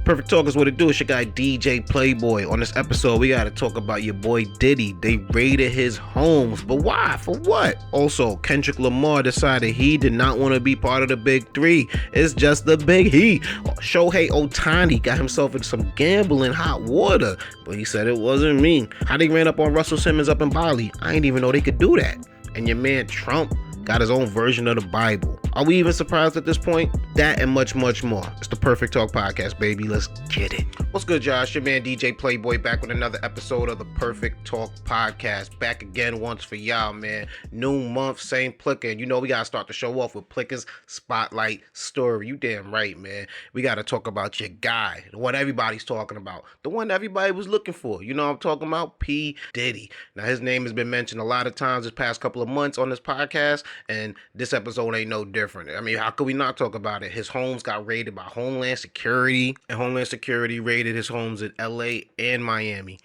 Perfect Talk is what it do. It's your guy DJ Playboy. On this episode, we got to talk about your boy Diddy. They raided his homes, but why? For what? Also, Kendrick Lamar decided he did not want to be part of the big three. It's just the big he. Shohei Otani got himself in some gambling hot water, but he said it wasn't me. How they ran up on Russell Simmons up in Bali? I didn't even know they could do that. And your man Trump got his own version of the Bible. Are we even surprised at this point? That and much, much more. It's the Perfect Talk Podcast, baby. Let's get it. What's good, Josh? Your man DJ Playboy back with another episode of the Perfect Talk Podcast. Back again once for y'all, man. New month, same Plicker. And you know we gotta start the show off with Plicker's Spotlight Story. You damn right, man. We gotta talk about your guy, the one everybody's talking about, the one everybody was looking for. You know what I'm talking about? P. Diddy. Now his name has been mentioned a lot of times this past couple of months on this podcast, and this episode ain't no different. I mean, how could we not talk about it? His homes got raided by Homeland Security, and Homeland Security raided his homes in LA and Miami.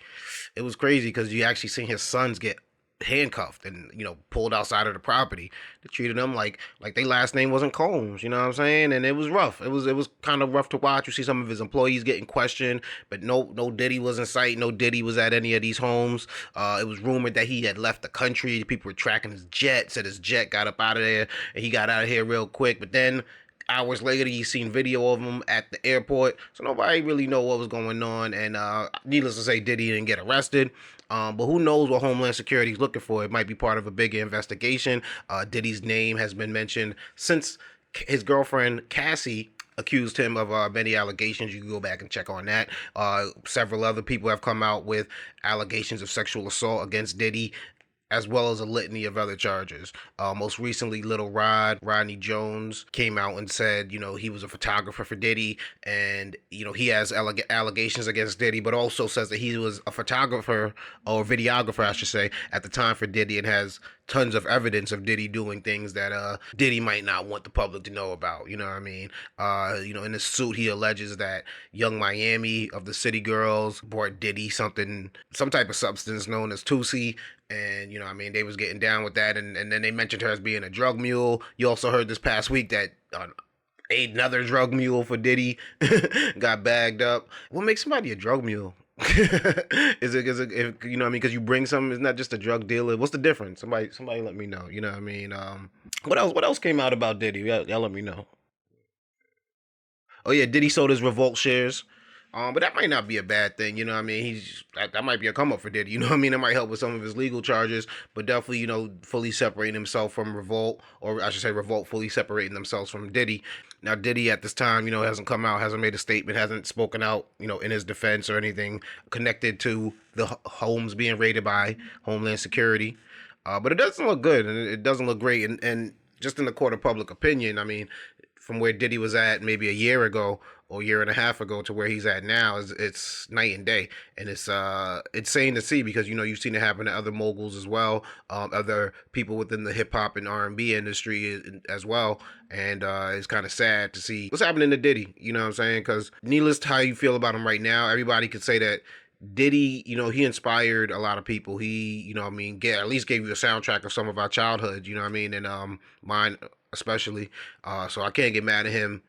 It was crazy because you actually seen his sons get handcuffed and, you know, pulled outside of the property. They treated them like their last name wasn't Combs, you know what I'm saying? And it was rough. It was kind of rough to watch. You see some of his employees getting questioned, but no Diddy was in sight. No Diddy was at any of these homes. It was rumored that he had left the country. People were tracking his jet, said his jet got up out of there and he got out of here real quick. But then hours later, you seen video of him at the airport, so nobody really know what was going on. And needless to say, Diddy didn't get arrested. But who knows what Homeland Security is looking for? It might be part of a bigger investigation. Diddy's name has been mentioned since his girlfriend Cassie accused him of many allegations. You can go back and check on that. Several other people have come out with allegations of sexual assault against Diddy, as well as a litany of other charges. Most recently, Little Rodney Jones, came out and said, you know, he was a photographer for Diddy, and, you know, he has allegations against Diddy, but also says that he was a photographer, or videographer, I should say, at the time for Diddy, and has tons of evidence of Diddy doing things that Diddy might not want the public to know about. You know what I mean? You know, in this suit, he alleges that Young Miami of the City Girls brought Diddy some type of substance known as Tusi. And, you know, I mean, they was getting down with that. And then they mentioned her as being a drug mule. You also heard this past week that another drug mule for Diddy got bagged up. What makes somebody a drug mule? Is it if, you know what I mean? Because you bring something, it's not just a drug dealer. What's the difference? Somebody let me know. You know what I mean? What else came out about Diddy? Y'all let me know. Oh yeah, Diddy sold his Revolt shares. But that might not be a bad thing, you know what I mean? That might be a come up for Diddy, you know what I mean? It might help with some of his legal charges, but definitely, you know, fully separating himself from Revolt, or I should say Revolt fully separating themselves from Diddy. Now, Diddy at this time, you know, hasn't come out, hasn't made a statement, hasn't spoken out, you know, in his defense or anything connected to the homes being raided by Homeland Security. But it doesn't look good, and it doesn't look great. And just in the court of public opinion, I mean, from where Diddy was at maybe a year ago or a year and a half ago to where he's at now, it's night and day. And it's insane to see, because, you know, you've seen it happen to other moguls as well, other people within the hip hop and R&B industry as well. And it's kind of sad to see what's happening to Diddy, you know what I'm saying? Because needless to how you feel about him right now, everybody could say that Diddy, you know, he inspired a lot of people. He, you know what I mean, at least gave you a soundtrack of some of our childhood, you know what I mean? And mine especially. So I can't get mad at him,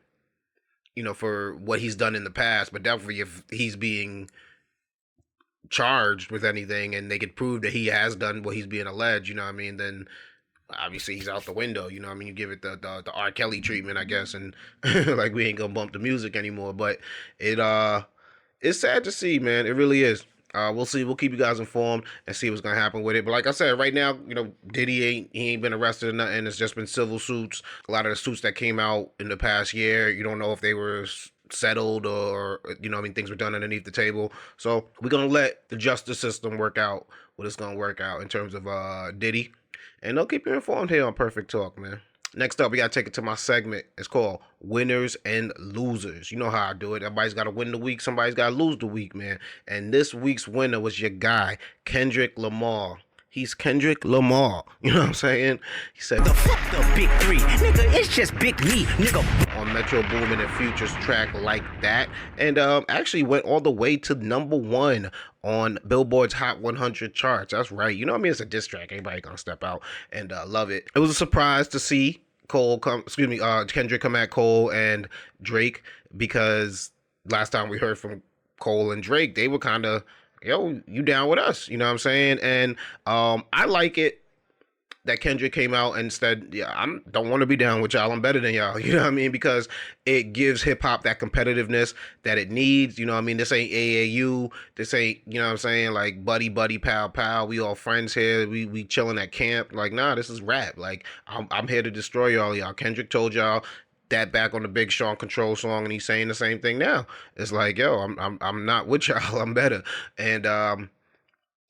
you know, for what he's done in the past, but definitely if he's being charged with anything and they could prove that he has done what he's being alleged, you know what I mean, then obviously he's out the window, you know what I mean? You give it the R. Kelly treatment, I guess, and like we ain't gonna bump the music anymore, but it's sad to see, man. It really is. We'll see. We'll keep you guys informed and see what's gonna happen with it. But like I said, right now, you know, Diddy ain't been arrested or nothing. It's just been civil suits. A lot of the suits that came out in the past year, you don't know if they were settled or, you know what I mean, things were done underneath the table. So we're gonna let the justice system work out what it's gonna work out in terms of Diddy, and they'll keep you informed here on Perfect Talk, man. Next up, we got to take it to my segment. It's called Winners and Losers. You know how I do it. Everybody's got to win the week. Somebody's got to lose the week, man. And this week's winner was your guy, Kendrick Lamar. He's Kendrick Lamar. You know what I'm saying? He said, "The fuck the big three, nigga, it's just big me, nigga." On Metro Boomin and Future's track Like That. And actually went all the way to -- on Billboard's Hot 100 charts. That's right. You know what I mean? It's a diss track. Everybody gonna step out and love it. It was a surprise to see Kendrick come at Cole and Drake, because last time we heard from Cole and Drake, they were kind of, yo, you down with us? You know what I'm saying? And I like it that Kendrick came out and said, yeah, I don't want to be down with y'all. I'm better than y'all. You know what I mean? Because it gives hip hop that competitiveness that it needs. You know what I mean? This ain't AAU. This ain't, you know what I'm saying? Like buddy, buddy, pal, pal. We all friends here. We chilling at camp. Like, nah, this is rap. Like, I'm here to destroy y'all. Kendrick told y'all that back on the Big Sean Control song, and he's saying the same thing now. It's like, yo, I'm not with y'all. I'm better. And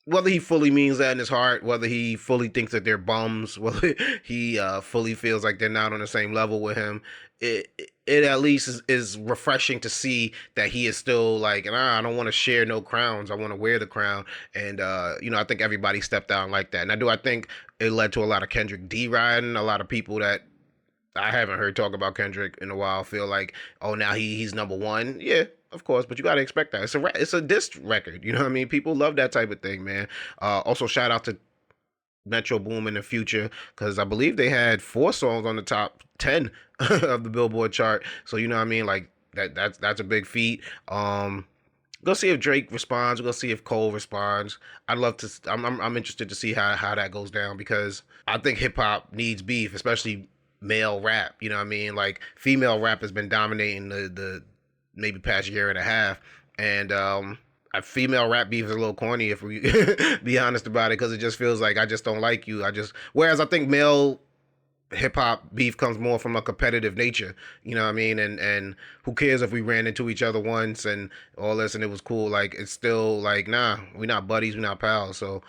whether he fully means that in his heart, whether he fully thinks that they're bums, whether he fully feels like they're not on the same level with him, it at least is refreshing to see that he is still like, nah, I don't want to share no crowns. I want to wear the crown. And, I think everybody stepped down like that. And I think it led to a lot of Kendrick deriding, a lot of people that I haven't heard talk about Kendrick in a while feel like, oh, now he's number one. Yeah, of course, but you got to expect that. It's a diss record. You know what I mean? People love that type of thing, man. Also, shout out to Metro Boom in the Future, because I believe they had 4 songs on the top 10 of the Billboard chart. So, you know what I mean? Like, that's a big feat. Go see if Drake responds. We'll go see if Cole responds. I'd love to. I'm interested to see how that goes down, because I think hip hop needs beef, especially male rap. You know what I mean? Like, female rap has been dominating the maybe past year and a half, and female rap beef is a little corny if we be honest about it, because it just feels like I just don't like you. Whereas I think male hip hop beef comes more from a competitive nature. You know what I mean? And who cares if we ran into each other once and all this and it was cool? Like, it's still like, nah, we're not buddies, we're not pals. So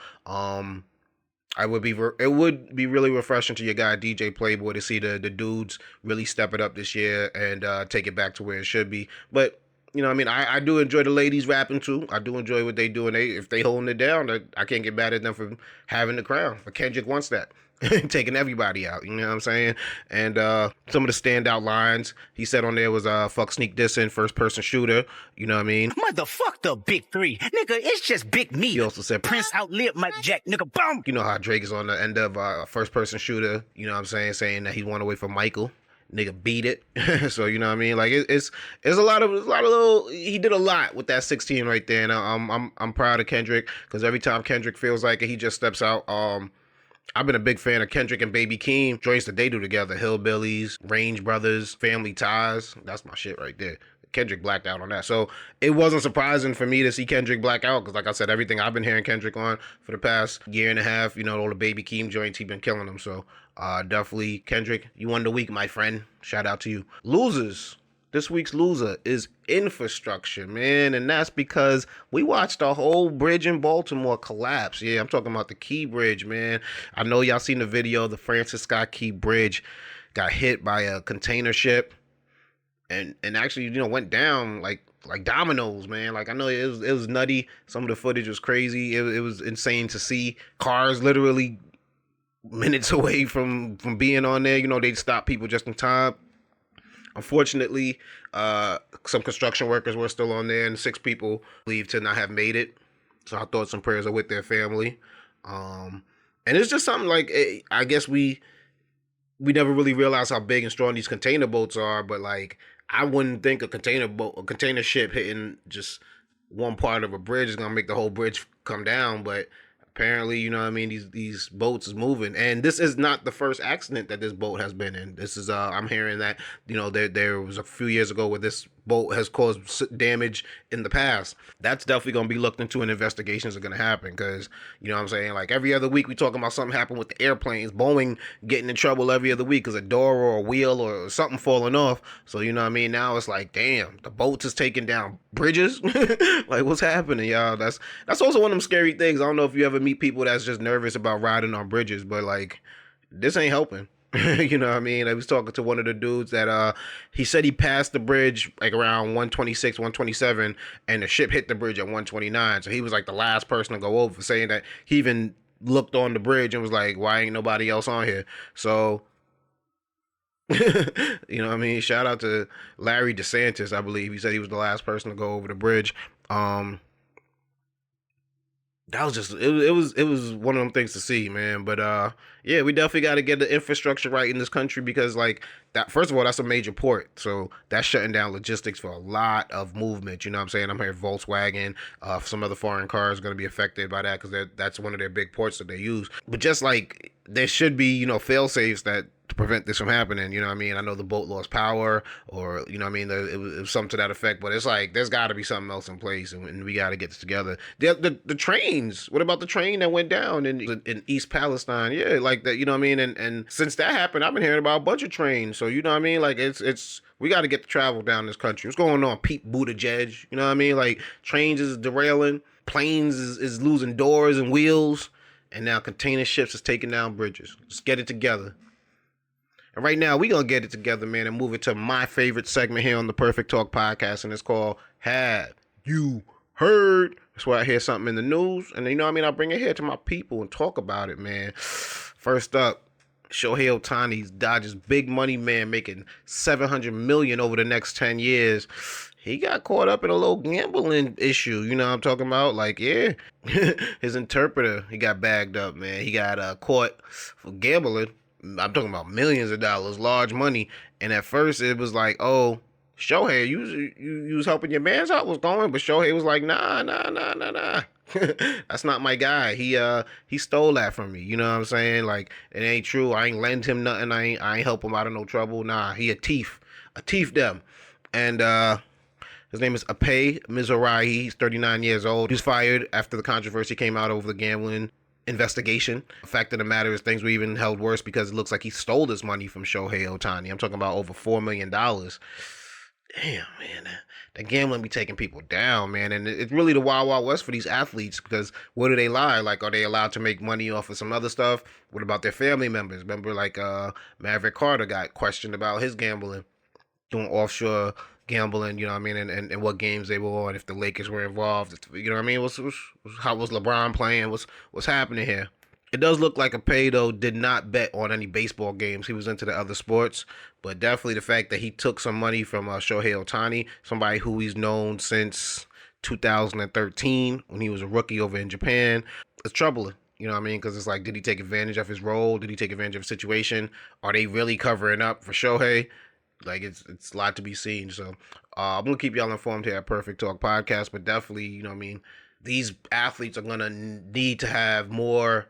it would be really refreshing to your guy DJ Playboy to see the dudes really step it up this year and take it back to where it should be. But you know what I mean? I do enjoy the ladies rapping too. I do enjoy what they do, and if they holding it down, I can't get mad at them for having the crown. But Kendrick wants that. Taking everybody out, you know what I'm saying? And some of the standout lines he said on there was fuck sneak dissing, first person shooter, you know what I mean? Motherfuck the big 3. Nigga, it's just big me. He also said Prince outlived Mike Jack, nigga, boom. You know how Drake is on the end of first person shooter, you know what I'm saying that he won away from Michael. Nigga beat it. So you know what I mean? Like it's a lot of little. He did a lot with that 16 right there, and I'm proud of Kendrick, because every time Kendrick feels like it, he just steps out. I've been a big fan of Kendrick and Baby Keem joints that they do together. Hillbillies, Range Brothers, Family Ties. That's my shit right there. Kendrick blacked out on that. So it wasn't surprising for me to see Kendrick black out, because like I said, everything I've been hearing Kendrick on for the past year and a half, all the Baby Keem joints, he been killing them. So definitely Kendrick, you won the week, my friend. Shout out to you. Losers. This week's loser is infrastructure, man. And that's because we watched the whole bridge in Baltimore collapse. Yeah, I'm talking about the Key Bridge, man. I know y'all seen the video. The Francis Scott Key Bridge got hit by a container ship and actually, went down like dominoes, man. Like, I know it was nutty. Some of the footage was crazy. It was insane to see. Cars literally minutes away from being on there. They'd stop people just in time. Unfortunately, some construction workers were still on there, and 6 people believed to not have made it. So our thoughts and prayers are with their family. And it's just something like, I guess we never really realized how big and strong these container boats are, but like, I wouldn't think a container ship hitting just one part of a bridge is gonna make the whole bridge come down, but apparently, these boats is moving, and this is not the first accident that this boat has been in. This is I'm hearing that there was a few years ago where this boat has caused damage in the past. That's definitely going to be looked into, and investigations are going to happen, because like every other week we talking about something happened with the airplanes. Boeing getting in trouble every other week because a door or a wheel or something falling off. So now it's like, damn, the boats is taking down bridges. Like, what's happening, y'all? That's also one of them scary things. I don't know if you ever meet people that's just nervous about riding on bridges, but like, this ain't helping. You know what I mean? I was talking to one of the dudes that he said he passed the bridge like around 126, 127, and the ship hit the bridge at 129. So he was like the last person to go over, saying that he even looked on the bridge and was like, why ain't nobody else on here? So you know what I mean? Shout out to Larry DeSantis, I believe. He said he was the last person to go over the bridge. that was just it was one of them things to see, man. But yeah, we definitely got to get the infrastructure right in this country because like that. First of all, that's a major port, so that's shutting down logistics for a lot of movement. You know what I'm saying? I'm hearing Volkswagen, some other foreign cars are going to be affected by that because that's one of their big ports that they use. But just like there should be, fail safes that to prevent this from happening. You know what I mean? I know the boat lost power, or you know what I mean. It was something to that effect, but it's like there's got to be something else in place, and we got to get this together. The trains. What about the train that went down in East Palestine? Yeah, like that. You know what I mean? And since that happened, I've been hearing about a bunch of trains. So you know what I mean? Like it's we got to get the travel down this country. What's going on, Pete Buttigieg? You know what I mean? Like trains is derailing, planes is losing doors and wheels, and now container ships is taking down bridges. Let's get it together. And right now, we're going to get it together, man, and move it to my favorite segment here on the Perfect Talk podcast, and it's called Have You Heard? That's where I hear something in the news, and you know what I mean? I bring it here to my people and talk about it, man. First up, Shohei Otani's Dodgers big money man making $700 million over the next 10 years. He got caught up in a little gambling issue. You know what I'm talking about? Like, yeah, his interpreter, he got bagged up, man. He got caught for gambling. I'm talking about millions of dollars, large money. And at first it was like, oh, Shohei, you was helping your man's out was going, but Shohei was like, nah. That's not my guy. He stole that from me. You know what I'm saying? Like, it ain't true. I ain't lend him nothing. I ain't help him out of no trouble. Nah, he a thief. A thief them. And his name is Ape Mizrahi. He's 39 years old. He was fired after the controversy came out over the gambling investigation. The fact of the matter is things were even held worse because it looks like he stole this money from Shohei Otani. I'm talking about over $4 million. Damn, man, that gambling be taking people down, man. And it's really the wild, wild west for these athletes because where do they lie? Like, are they allowed to make money off of some other stuff? What about their family members? Remember, like, Maverick Carter got questioned about his gambling, doing offshore gambling, you know what I mean, and what games they were on, if the Lakers were involved, you know what I mean, how was LeBron playing, what's happening here. It does look like Ape, though, did not bet on any baseball games. He was into the other sports, but definitely the fact that he took some money from Shohei Otani, somebody who he's known since 2013 when he was a rookie over in Japan, it's troubling. You know what I mean? Because it's like, did he take advantage of his role? Did he take advantage of a situation? Are they really covering up for Shohei? Like, it's a lot to be seen. So I'm going to keep y'all informed here at Perfect Talk Podcast. But definitely, you know what I mean, these athletes are going to need to have more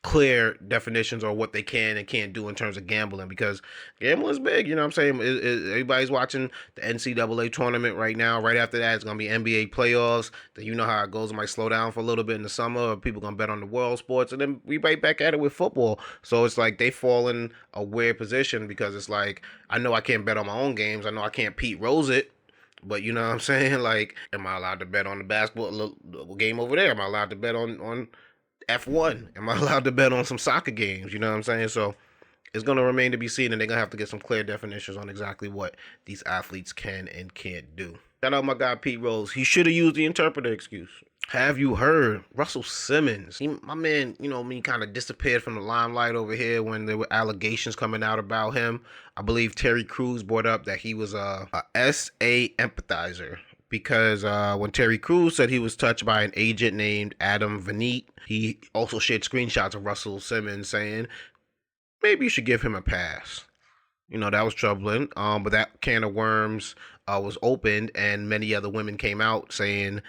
clear definitions on what they can and can't do in terms of gambling, because gambling is big. You know what I'm saying? Everybody's watching the NCAA tournament right now. Right after that, it's going to be NBA playoffs. Then you know how it goes. It might slow down for a little bit in the summer, or people going to bet on the world sports, and then we right back at it with football. So it's like they fall in a weird position because it's like, I know I can't bet on my own games. I know I can't Pete Rose it. But you know what I'm saying? Like, am I allowed to bet on the basketball game over there? Am I allowed to bet on F1? Am I allowed to bet on some soccer games? You know what I'm saying? So it's going to remain to be seen, and they're going to have to get some clear definitions on exactly what these athletes can and can't do. Shout out my guy Pete Rose. He should have used the interpreter excuse. Have you heard Russell Simmons? My man, you know, kind of disappeared from the limelight over here when there were allegations coming out about him. I believe Terry Crews brought up that he was a SA empathizer, because when Terry Crews said he was touched by an agent named Adam Vanit, he also shared screenshots of Russell Simmons saying, maybe you should give him a pass. You know, that was troubling. But that can of worms was opened, and many other women came out saying,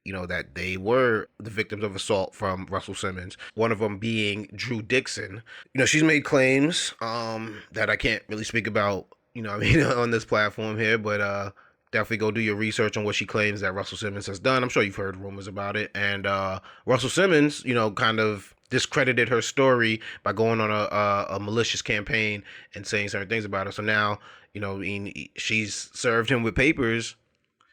you know, that they were the victims of assault from Russell Simmons. One of them being Drew Dixon. You know, she's made claims that I can't really speak about, you know, on this platform here, but definitely go do your research on what she claims that Russell Simmons has done. I'm sure you've heard rumors about it. And Russell Simmons, you know, kind of discredited her story by going on a malicious campaign and saying certain things about her. So now, you know, she's served him with papers,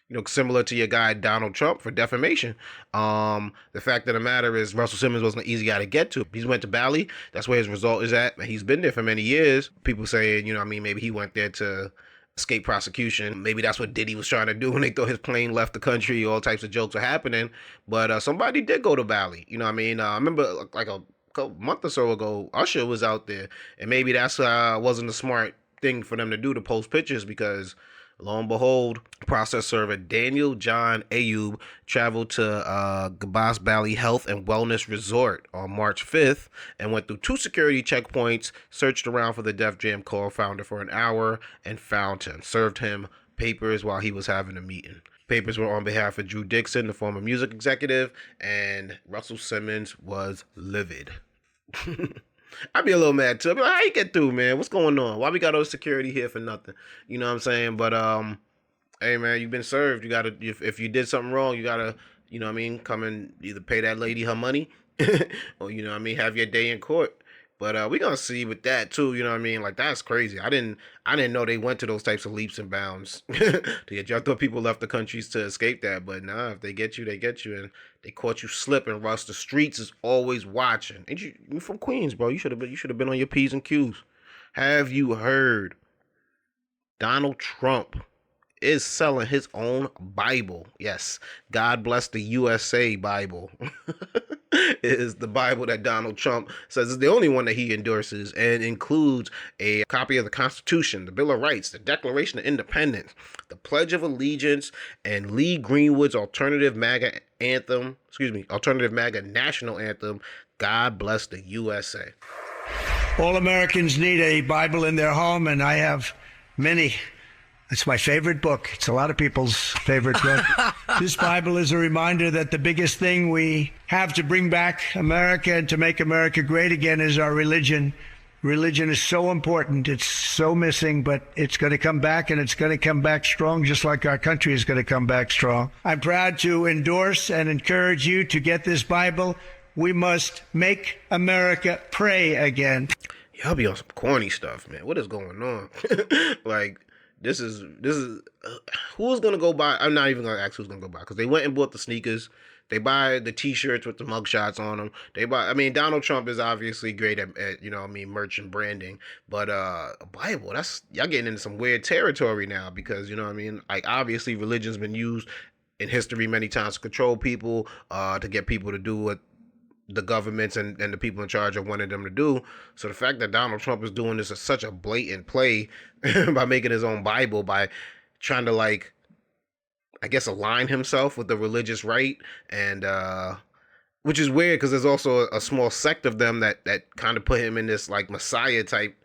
you know, similar to your guy Donald Trump, for defamation. The fact of the matter is Russell Simmons wasn't an easy guy to get to. He went to Bali. That's where his result is at. He's been there for many years. People saying, you know, maybe he went there to escape prosecution. Maybe that's what Diddy was trying to do when they thought his plane left the country. All types of jokes are happening. But somebody did go to Bali. You know what I mean? I remember like a month or so ago, Usher was out there. And maybe that's wasn't a smart thing for them to do, to post pictures, because Lo and behold, process server Daniel John Ayub traveled to Bali Health and Wellness Resort on March 5th and went through 2 security checkpoints, searched around for the Def Jam co-founder for an hour, and found him. Served him papers while he was having a meeting. Papers were on behalf of Drew Dixon, the former music executive, and Russell Simmons was livid. I'd be a little mad too. I'd be like, how you get through, man? What's going on? Why we got all security here for nothing? You know what I'm saying? But hey man, you've been served. You gotta if you did something wrong, you gotta, you know what I mean, come and either pay that lady her money or, you know what I mean, have your day in court. But we gonna see with that too, you know what I mean? Like that's crazy. I didn't know they went to those types of leaps and bounds to get you. I thought people left the countries to escape that, but nah, if they get you, they get you, and they caught you slipping. Russ, the streets is always watching. Ain't you from Queens, bro? You should have been on your P's and Q's. Have you heard Donald Trump is selling his own Bible? Yes, God bless the USA Bible. Is the Bible that Donald Trump says is the only one that he endorses, and includes a copy of the Constitution, the Bill of Rights, the Declaration of Independence, the Pledge of Allegiance, and Lee Greenwood's alternative MAGA national anthem, God Bless the USA. All Americans need a Bible in their home, and I have many. It's my favorite book. It's a lot of people's favorite book. This Bible is a reminder that the biggest thing we have to bring back America and to make America great again is our religion. Religion is so important. It's so missing, but it's going to come back, and it's going to come back strong, just like our country is going to come back strong. I'm proud to endorse and encourage you to get this Bible. We must make America pray again. Y'all be on some corny stuff, man. What is going on? Like, This is who's gonna go buy? I'm not even gonna ask who's gonna go buy, because they went and bought the sneakers. They buy the T-shirts with the mugshots on them. They buy. I mean, Donald Trump is obviously great at you know what I mean, merch and branding. But a Bible, that's y'all getting into some weird territory now, because you know what I mean. Like obviously, religion's been used in history many times to control people, to get people to do what the governments and the people in charge have wanted them to do. So the fact that Donald Trump is doing this is such a blatant play by making his own Bible, by trying to, like, I guess, align himself with the religious right, and which is weird because there's also a small sect of them that kind of put him in this like Messiah type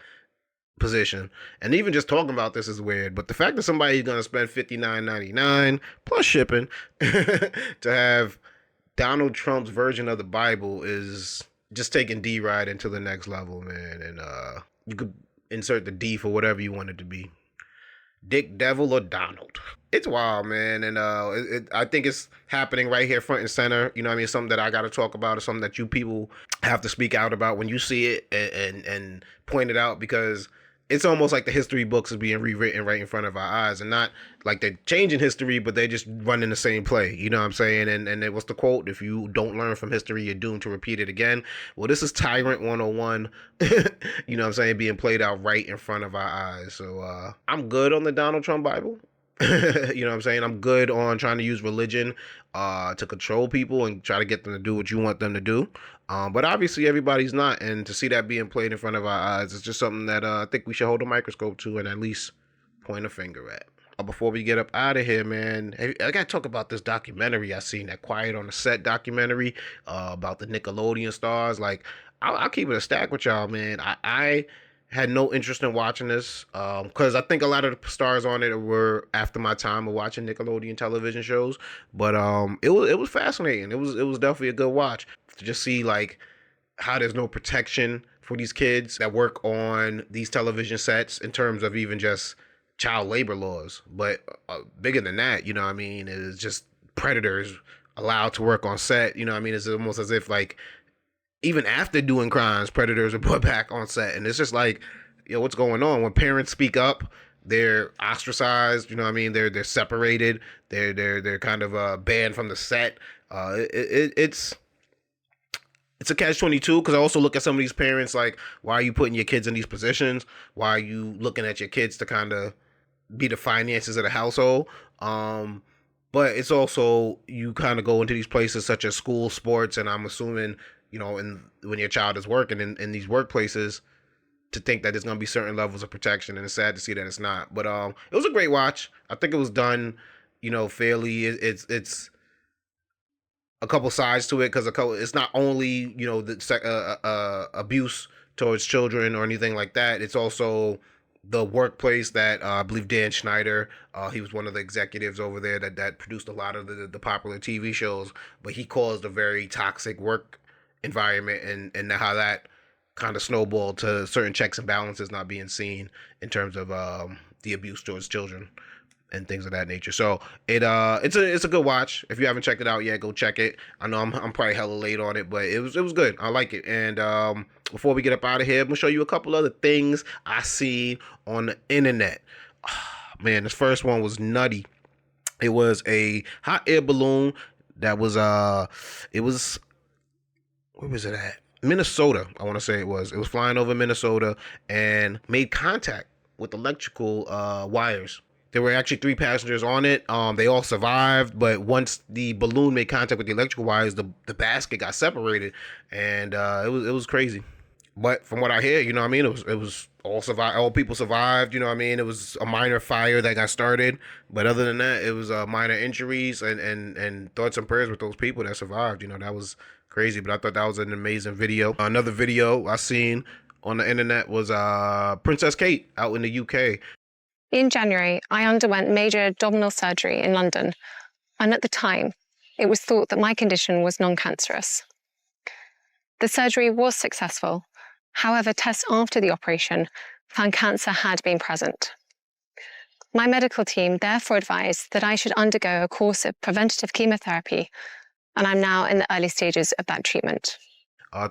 position. And even just talking about this is weird, but the fact that somebody's gonna spend $59.99 plus shipping to have Donald Trump's version of the Bible is just taking D-Ride into the next level, man. And you could insert the D for whatever you want it to be. Dick, Devil, or Donald. It's wild, man. And I think it's happening right here front and center. You know what I mean? Something that I got to talk about, or something that you people have to speak out about when you see it and point it out, because it's almost like the history books is being rewritten right in front of our eyes, and not like they're changing history, but they just running the same play. You know what I'm saying? And it was the quote, if you don't learn from history, you're doomed to repeat it again. Well, this is Tyrant 101, you know what I'm saying, being played out right in front of our eyes. So I'm good on the Donald Trump Bible. You know what I'm saying? I'm good on trying to use religion to control people and try to get them to do what you want them to do. But obviously everybody's not. And to see that being played in front of our eyes is just something that I think we should hold a microscope to and at least point a finger at. Before we get up out of here, man, I got to talk about this documentary I seen, that Quiet on the Set documentary about the Nickelodeon stars. Like, I'll keep it a stack with y'all, man. I had no interest in watching this because I think a lot of the stars on it were after my time of watching Nickelodeon television shows. But it was fascinating. It was definitely a good watch to just see like how there's no protection for these kids that work on these television sets in terms of even just child labor laws. But bigger than that, you know what I mean, is just predators allowed to work on set. You know what I mean, it's almost as if like even after doing crimes, predators are put back on set. And it's just like, you know, what's going on? When parents speak up, they're ostracized, you know what I mean? They're separated. They're kind of banned from the set. It's a catch-22, because I also look at some of these parents like, why are you putting your kids in these positions? Why are you looking at your kids to kind of be the finances of the household? But it's also, you kind of go into these places such as school, sports, and I'm assuming, you know, when your child is working in these workplaces, to think that there's gonna be certain levels of protection, and it's sad to see that it's not. But it was a great watch. I think it was done, fairly. It's a couple sides to it because it's not only the abuse towards children or anything like that. It's also the workplace that I believe Dan Schneider, he was one of the executives over there that produced a lot of the popular TV shows, but he caused a very toxic work environment, and how that kind of snowballed to certain checks and balances not being seen in terms of the abuse towards children and things of that nature. So it's a good watch. If you haven't checked it out yet, go check it. I know I'm probably hella late on it, but it was good. I like it. And before we get up out of here, I'm gonna show you a couple other things I see on the internet. Man, this first one was nutty. It was a hot air balloon that was it was, where was it at? Minnesota, I want to say it was. It was flying over Minnesota and made contact with electrical wires. There were actually 3 passengers on it. They all survived, but once the balloon made contact with the electrical wires, the basket got separated, and it was crazy. But from what I hear, it was all people survived. It was a minor fire that got started, but other than that, it was minor injuries, and thoughts and prayers with those people that survived. That was crazy. But I thought that was an amazing video. Another video I seen on the internet was Princess Kate out in the UK. In January, I underwent major abdominal surgery in London, and at the time, it was thought that my condition was non-cancerous. The surgery was successful. However, tests after the operation found cancer had been present. My medical team therefore advised that I should undergo a course of preventative chemotherapy, and I'm now in the early stages of that treatment.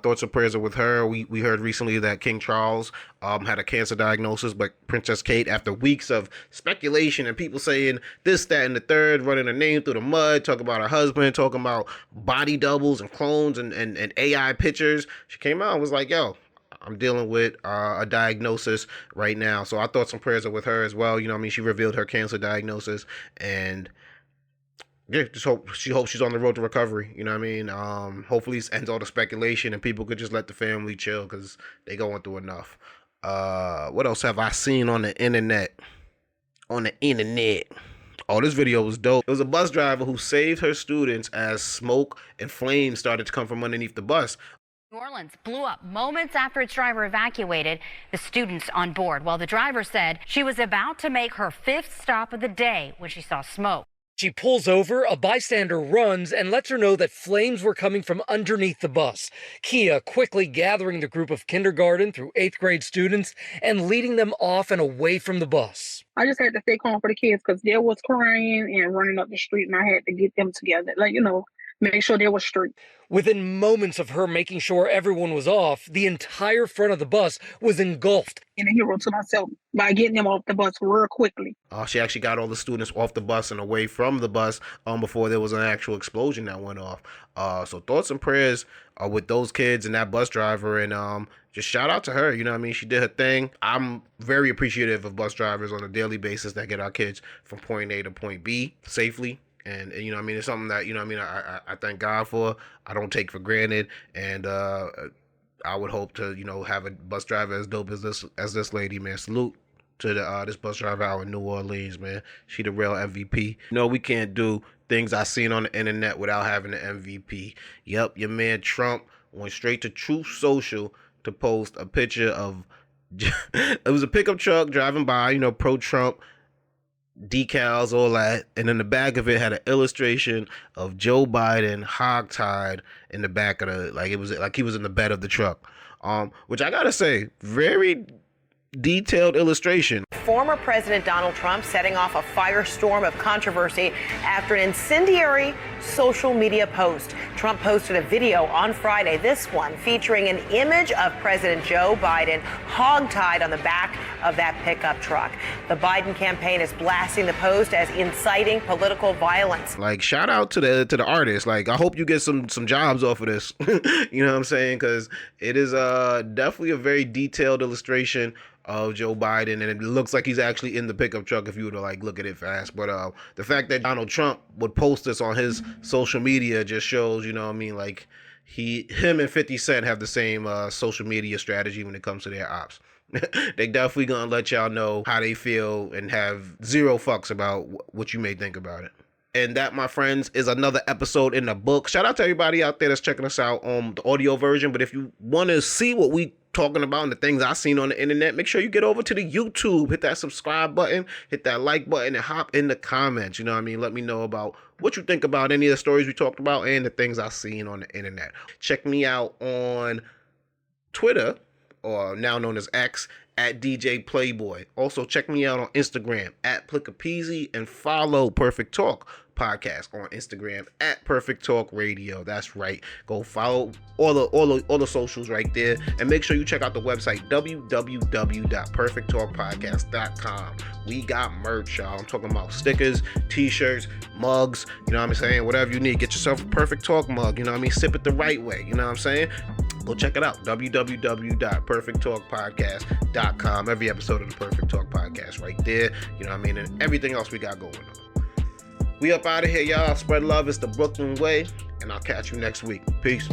Thoughts and prayers are with her. We heard recently that King Charles had a cancer diagnosis, but Princess Kate, after weeks of speculation and people saying this, that, and the third, running her name through the mud, talking about her husband, talking about body doubles and clones and AI pictures, she came out and was like, yo, I'm dealing with a diagnosis right now. So our thoughts and prayers are with her as well. She revealed her cancer diagnosis, and yeah, she hopes she's on the road to recovery. Hopefully this ends all the speculation and people could just let the family chill because they going through enough. What else have I seen on the internet? Oh, this video was dope. It was a bus driver who saved her students as smoke and flames started to come from underneath the bus. New Orleans blew up moments after its driver evacuated the students on board. While the driver said she was about to make her 5th stop of the day when she saw smoke. She pulls over, a bystander runs and lets her know that flames were coming from underneath the bus. Kia quickly gathering the group of kindergarten through 8th grade students and leading them off and away from the bus. I just had to stay calm for the kids because they was crying and running up the street, and I had to get them together. Make sure they were straight. Within moments of her making sure everyone was off, the entire front of the bus was engulfed. And a hero to myself by getting them off the bus real quickly. She actually got all the students off the bus and away from the bus before there was an actual explosion that went off. So thoughts and prayers are with those kids and that bus driver, and just shout out to her. She did her thing. I'm very appreciative of bus drivers on a daily basis that get our kids from point A to point B safely. And it's something that, I thank God for. I don't take for granted. And I would hope to, have a bus driver as dope as this lady, man. Salute to this bus driver out in New Orleans, man. She the real MVP. We can't do things I seen on the internet without having an MVP. Yep, your man Trump went straight to Truth Social to post a picture of it was a pickup truck driving by, pro-Trump, decals, all that, and in the back of it had an illustration of Joe Biden hogtied in the back of it was like he was in the bed of the truck, which I gotta say, very detailed illustration. Former President Donald Trump setting off a firestorm of controversy after an incendiary social media post. Trump posted a video on Friday, this one featuring an image of President Joe Biden hogtied on the back of that pickup truck. The Biden campaign is blasting the post as inciting political violence. Shout out to the artist. I hope you get some jobs off of this. You know what I'm saying? Because it is definitely a very detailed illustration of Joe Biden, and it looks like he's actually in the pickup truck if you were to look at it fast. But the fact that Donald Trump would post this on his social media just shows, him and 50 Cent have the same social media strategy when it comes to their ops. They definitely gonna let y'all know how they feel and have zero fucks about what you may think about it. And that, my friends, is another episode in the book. Shout out to everybody out there that's checking us out on the audio version. But if you want to see what we talking about and the things I've seen on the internet, make sure you get over to the YouTube, hit that subscribe button, hit that like button, and hop in the comments. You know what I mean? Let me know about what you think about any of the stories we talked about and the things I've seen on the internet. Check me out on Twitter, or now known as X, at DJ Playboy. Also, check me out on Instagram at Plickapeasy, and follow Perfect Talk Podcast on Instagram at Perfect Talk Radio. That's right. Go follow all the socials right there, and make sure you check out the website www.perfecttalkpodcast.com. We got merch, y'all. I'm talking about stickers, t-shirts, mugs, you know what I'm saying? Whatever you need. Get yourself a Perfect Talk mug, you know what I mean? Sip it the right way, you know what I'm saying? Go check it out. www.perfecttalkpodcast.com. Every episode of the Perfect Talk Podcast right there. You know what I mean? And everything else we got going on. We up out of here, y'all. Spread love. It's the Brooklyn way. And I'll catch you next week. Peace.